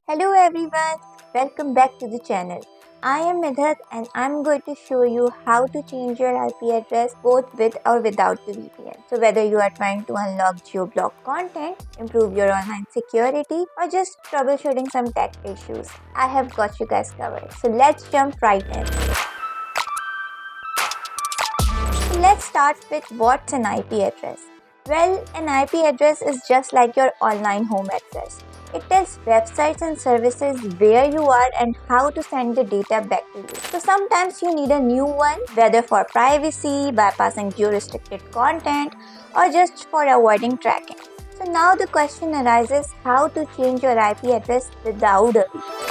Hello everyone, welcome back to the channel. I am Midhat and I'm going to show you how to change your IP address both with or without the VPN. So whether you are trying to unlock geo-blocked content, improve your online security or just troubleshooting some tech issues, I have got you guys covered. So let's jump right in. Let's start with what's an IP address. Well, an IP address is just like your online home address. It tells websites and services where you are and how to send the data back to you. So sometimes you need a new one, whether for privacy, bypassing geo-restricted content, or just for avoiding tracking. So now the question arises how to change your IP address without a VPN.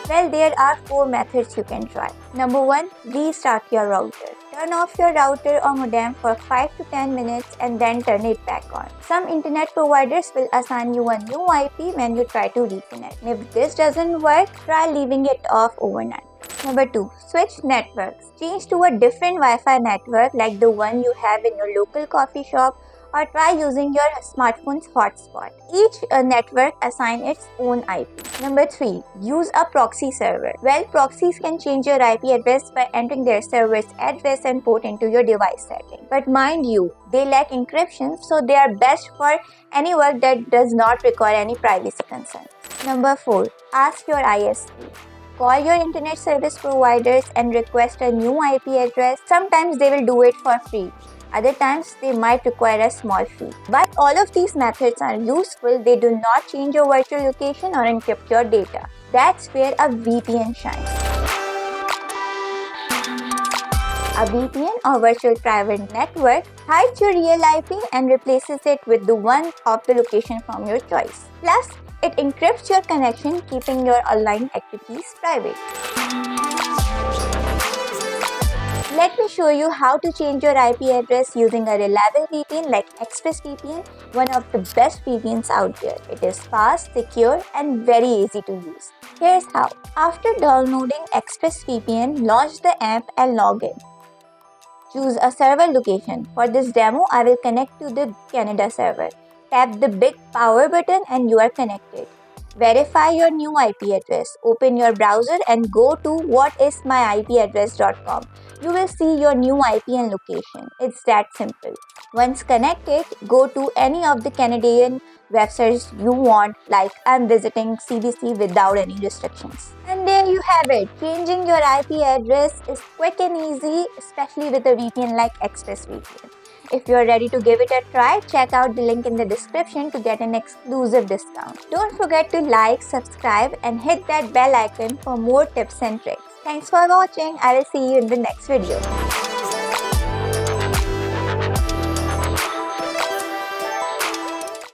Well, there are 4 methods you can try. Number 1, restart your router. Turn off your router or modem for 5 to 10 minutes and then turn it back on. Some internet providers will assign you a new IP when you try to reconnect. If this doesn't work, try leaving it off overnight. Number 2, switch networks. Change to a different Wi-Fi network like the one you have in your local coffee shop, or try using your smartphone's hotspot. Each network assigns its own IP. Number 3, use a proxy server. Well, proxies can change your IP address by entering their server's address and port into your device setting. But mind you, they lack encryption, so they are best for any work that does not require any privacy concerns. Number 4, ask your ISP. Call your internet service providers and request a new IP address. Sometimes they will do it for free. Other times, they might require a small fee. But all of these methods are useful. They do not change your virtual location or encrypt your data. That's where a VPN shines. A VPN or virtual private network hides your real IP and replaces it with the one of the location from your choice. Plus, it encrypts your connection, keeping your online activities private. Let me show you how to change your IP address using a reliable VPN like ExpressVPN, one of the best VPNs out there. It is fast, secure, and very easy to use. Here's how. After downloading ExpressVPN, launch the app and log in. Choose a server location. For this demo, I will connect to the Canada server. Tap the big power button and you are connected. Verify your new IP address. Open your browser and go to whatismyipaddress.com. You will see your new IP and location. It's that simple. Once connected, go to any of the Canadian websites you want, like I'm visiting CBC without any restrictions. And there you have it. Changing your IP address is quick and easy, especially with a VPN like ExpressVPN. If you are ready to give it a try, check out the link in the description to get an exclusive discount. Don't forget to like, subscribe and hit that bell icon for more tips and tricks. Thanks for watching. I will see you in the next video.